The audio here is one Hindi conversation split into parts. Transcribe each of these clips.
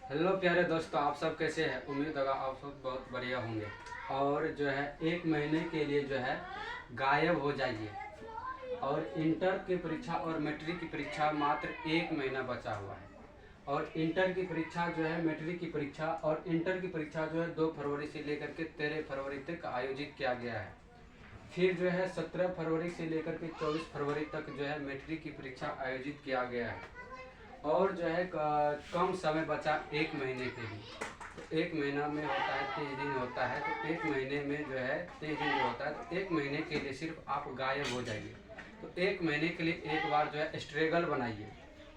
हेलो प्यारे दोस्तों, आप सब कैसे हैं? उम्मीद होगा आप सब बहुत बढ़िया होंगे। और जो है 1 महीने के लिए जो है गायब हो जाइए। और इंटर की परीक्षा और मैट्रिक की परीक्षा मात्र 1 महीना बचा हुआ है। और इंटर की परीक्षा जो है, मैट्रिक की परीक्षा और इंटर की परीक्षा जो है 2 फरवरी से लेकर के 13 फरवरी तक आयोजित किया गया है। फिर जो है 17 फरवरी से लेकर के 24 फरवरी तक जो है मैट्रिक की परीक्षा आयोजित किया गया है। और जो है कम समय बचा 1 महीने के लिए। तो 1 महीना में होता है 30 दिन होता है, तो 1 महीने में जो है 30 दिन जो होता है, तो 1 महीने के लिए सिर्फ आप गायब हो जाइए। तो 1 महीने के लिए एक बार जो है स्ट्रगल बनाइए।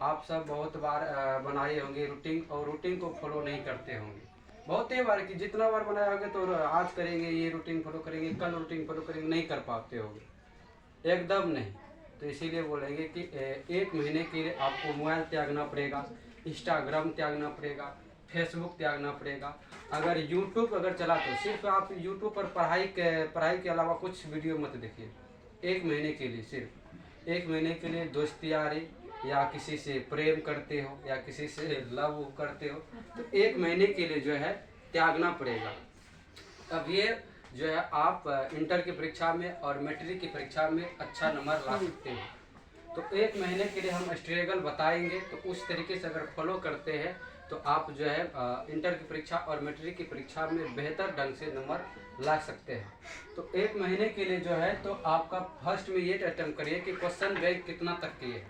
आप सब बहुत बार बनाए होंगे रूटीन, और रूटीन को फॉलो नहीं करते होंगे। बहुत ही बार कि जितना बार बनाए होंगे तो आज करेंगे ये रूटीन फॉलो करेंगे, कल रूटीन फॉलो करेंगे, नहीं कर पाते होंगे, एकदम नहीं। तो इसीलिए बोलेंगे कि 1 महीने के लिए आपको मोबाइल त्यागना पड़ेगा, इंस्टाग्राम त्यागना पड़ेगा, फेसबुक त्यागना पड़ेगा। अगर यूट्यूब अगर चला तो सिर्फ आप यूट्यूब पर पढ़ाई के अलावा कुछ वीडियो मत देखिए। 1 महीने के लिए, सिर्फ 1 महीने के लिए दोस्ती यारी, या किसी से प्रेम करते हो या किसी से लव करते हो, तो 1 महीने के लिए जो है त्यागना पड़ेगा। अब ये जो है आप इंटर की परीक्षा में और मैट्रिक की परीक्षा में अच्छा नंबर ला सकते हो। तो 1 महीने के लिए हम स्ट्रगल बताएंगे, तो उस तरीके से अगर फॉलो करते हैं तो आप जो है इंटर की परीक्षा और मैट्रिक की परीक्षा में बेहतर ढंग से नंबर ला सकते हैं। तो 1 महीने के लिए जो है, तो आपका फर्स्ट में ये अटेम्प्ट करिए कि क्वेश्चन बैंक कितना तक की है।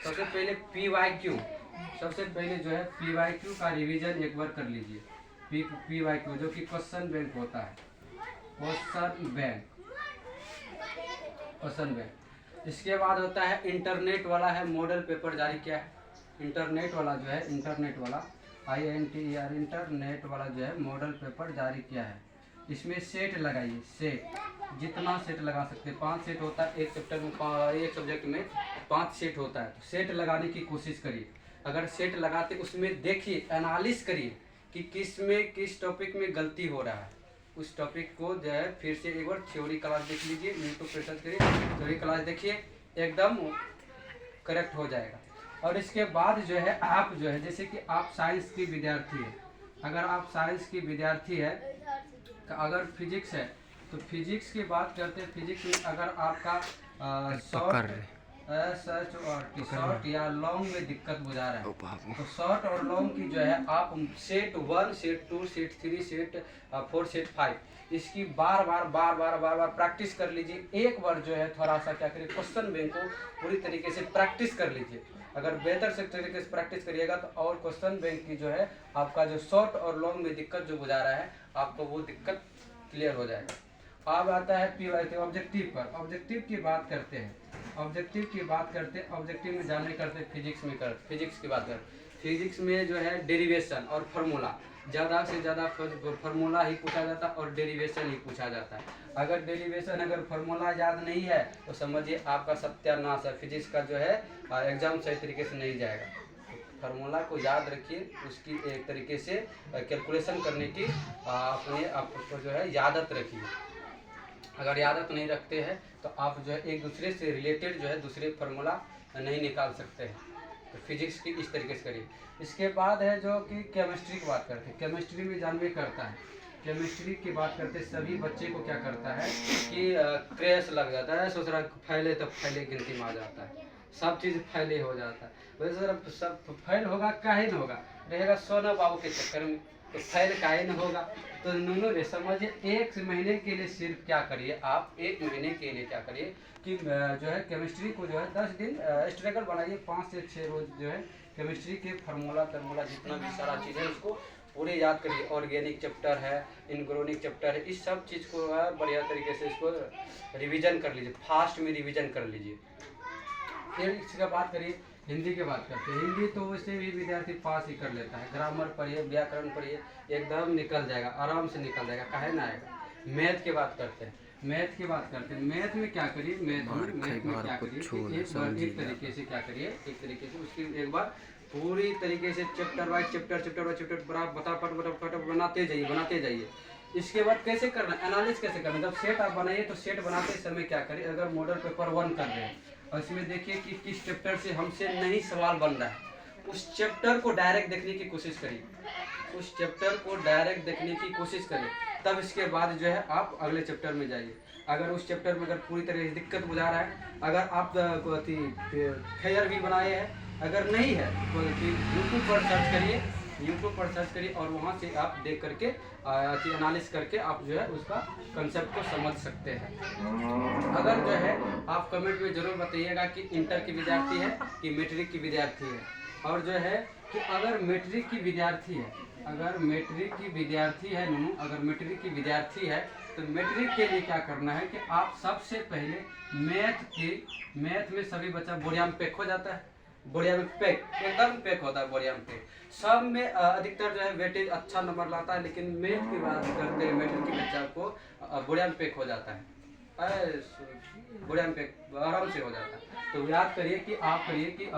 सबसे पहले PYQ, सबसे पहले जो है PYQ का रिवीजन एक बार कर लीजिए। PYQ जो कि क्वेश्चन बैंक होता है, क्वेश्चन बैंक। इसके बाद होता है इंटरनेट वाला है, मॉडल पेपर जारी किया है। इंटरनेट वाला जो है, इंटरनेट वाला INTER, इंटरनेट वाला जो है मॉडल पेपर जारी किया है। इसमें सेट लगाइए, सेट जितना सेट लगा सकते हैं। 5 सेट होता है एक चैप्टर में, एक सब्जेक्ट में 5 सेट होता है। तो सेट लगाने की कोशिश करिए। अगर सेट लगाते उसमें देखिए, एनालिस करिए कि किस में किस टॉपिक में गलती हो रहा है। उस टॉपिक को जो है फिर से एक बार थ्योरी क्लास देख लीजिए, यूट्यूब पर सर्च करिए, थ्योरी क्लास देखिए, एकदम करेक्ट हो जाएगा। और इसके बाद जो है आप जो है, जैसे कि आप साइंस की विद्यार्थी है, अगर आप साइंस की विद्यार्थी है, अगर फिजिक्स है तो फिजिक्स की बात करते हैं। फिजिक्स में अगर आपका शॉर्ट या लॉन्ग में दिक्कत बुझा रहा है, तो शॉर्ट और लॉन्ग की जो है आप set 1, set 2, set 3, set 4, set 5 इसकी बार बार प्रैक्टिस कर लीजिए। एक बार जो है थोड़ा सा क्या करिए, क्वेश्चन बैंक को पूरी तरीके से प्रैक्टिस कर लीजिए। अगर बेहतर से तरीके से प्रैक्टिस करिएगा तो और क्वेश्चन बैंक की जो है आपका जो शॉर्ट और लॉन्ग में दिक्कत जो बुझा रहा है, आपको वो दिक्कत क्लियर हो जाएगा। अब आता है PYQ ऑब्जेक्टिव पर। ऑब्जेक्टिव की बात करते हैं, ऑब्जेक्टिव में जाने करते फिजिक्स की बात करते। फिजिक्स में जो है डेरिवेशन और फार्मूला, ज़्यादा से ज़्यादा फार्मूला ही पूछा जाता है और डेरिवेशन ही पूछा जाता है। अगर डेरिवेशन अगर फार्मूला याद नहीं है तो समझिए आपका सत्यानाश है, फिजिक्स का जो है एग्जाम सही तरीके से नहीं जाएगा। फार्मूला को याद रखिए, उसकी एक तरीके से कैलकुलेशन करने की अपने आपको जो है यादत रखिए। अगर यादत नहीं रखते हैं तो आप जो है एक दूसरे से रिलेटेड जो है दूसरे फार्मूला नहीं निकाल सकते हैं। तो फिजिक्स की इस तरीके से करिए। इसके बाद है जो कि केमिस्ट्री की बात करते हैं। केमिस्ट्री में जानवे करता है, केमिस्ट्री की बात करते सभी बच्चे को क्या करता है कि क्रेश लग जाता है, सोच रहा फैले तो फैले गिनती में आ जाता है, सब चीज़ फैले हो जाता है। वैसे सब फैल होगा, काहे न होगा, रहेगा सोना बाबू के चक्कर में, तो फैल काहे न होगा। तो नूनू रे समझिए, 1 महीने के लिए सिर्फ क्या करिए, आप 1 महीने के लिए क्या करिए कि जो है केमिस्ट्री को जो है 10 दिन स्ट्रगल बनाइए। 5 से 6 रोज जो है केमिस्ट्री के फार्मूला जितना भी सारा चीज़ है उसको पूरे याद करिए। ऑर्गेनिक चैप्टर है, इनऑर्गेनिक चैप्टर है, इस सब चीज़ को बढ़िया तरीके से इसको रिवीजन कर लीजिए, फास्ट में रिवीजन कर लीजिए। फिर इसका बात करिए, हिंदी की बात करते हैं। हिंदी तो वैसे भी विद्यार्थी पास ही कर लेता है, ग्रामर पढ़िए, व्याकरण पढ़िए, एकदम निकल जाएगा, आराम से निकल जाएगा, काहे ना आएगा। मैथ की बात करते हैं, मैथ में क्या करिए, मैथ में क्या करिए, एक तरीके से क्या करिए, एक तरीके से उसकी एक बार पूरी तरीके से चैप्टर वाइज चैप्टर फटाफट बनाते जाइए। इसके बाद कैसे करना, एनालिसिस कैसे करना, जब सेट आप बनाइए तो सेट बनाते समय क्या करिए, अगर मॉडल पेपर 1 कर रहे हैं और इसमें देखिए कि किस चैप्टर से हमसे नहीं सवाल बन रहा है, उस चैप्टर को डायरेक्ट देखने की कोशिश करिए। उस चैप्टर को डायरेक्ट देखने की कोशिश करें, तब इसके बाद जो है आप अगले चैप्टर में जाइए। अगर उस चैप्टर में अगर पूरी तरह से दिक्कत बुझा रहा है, अगर आप फेयर भी बनाए हैं, अगर नहीं है तो यूट्यूब पर सर्च करिए, यूट्यूब पर सर्च करिए और वहाँ से आप देख करके एनालिस करके आप जो है उसका कंसेप्ट को समझ सकते हैं। अगर जो है आप कमेंट में ज़रूर बताइएगा कि इंटर की विद्यार्थी है कि मैट्रिक की विद्यार्थी है, और जो है कि अगर मैट्रिक की विद्यार्थी है, अगर मैट्रिक की विद्यार्थी है नूनू, अगर मैट्रिक की विद्यार्थी है तो मैट्रिक के लिए क्या करना है कि आप सबसे पहले मैथ में सभी बच्चा बोरिया में पैक हो जाता है, बोरिया में पैक एकदम पैक होता है, बोरिया में पैक सब में अधिकतर जो है वेटेज अच्छा नंबर लाता है, लेकिन मैथ की बात करते हैं मैट्रिक के बच्चा को बोरिया में पैक हो जाता है, बोरिया में पैक आराम से हो जाता है। तो याद करिए कि आप करिए कि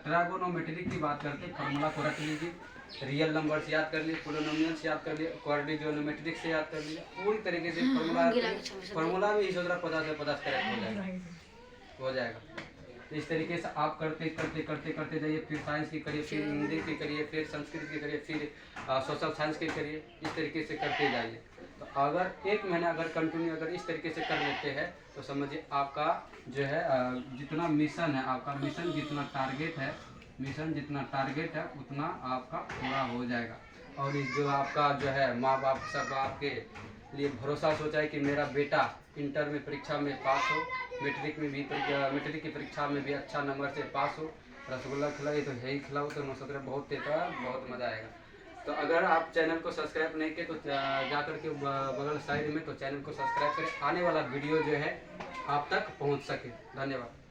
ट्राइगोनोमेट्री की बात करते फार्मूला को रख लीजिए, रियल नंबर से याद कर लिए, पोलिनोमियल से याद कर लिए, क्वाड्रिगोनोमेट्रिक से याद कर लीजिए, पूरी तरीके से फार्मूला में ही 50 से 50 करेक्ट हो जाएगा। तो इस तरीके से आप करते जाइए, फिर साइंस की करिए, फिर हिंदी की करिए, फिर संस्कृत की करिए, फिर सोशल साइंस की करिए, इस तरीके से करते जाइए। तो अगर एक महीना अगर कंटिन्यू अगर इस तरीके से कर लेते हैं तो समझिए आपका जो है जितना मिशन है, आपका मिशन जितना टारगेट है उतना आपका पूरा हो जाएगा। और इस जो आपका जो है माँ बाप सब आपके लिए भरोसा सोचा है कि मेरा बेटा इंटर में परीक्षा में पास हो, मैट्रिक की परीक्षा में भी अच्छा नंबर से पास हो, रसगुल्ला खिलाए तो यही खिलाओ तो नौसतरा बहुत देता है, बहुत मज़ा आएगा। तो अगर आप चैनल को सब्सक्राइब नहीं किए तो जाकर के बगल साइड में तो चैनल को सब्सक्राइब करें, आने वाला वीडियो जो है आप तक पहुंच सके। धन्यवाद।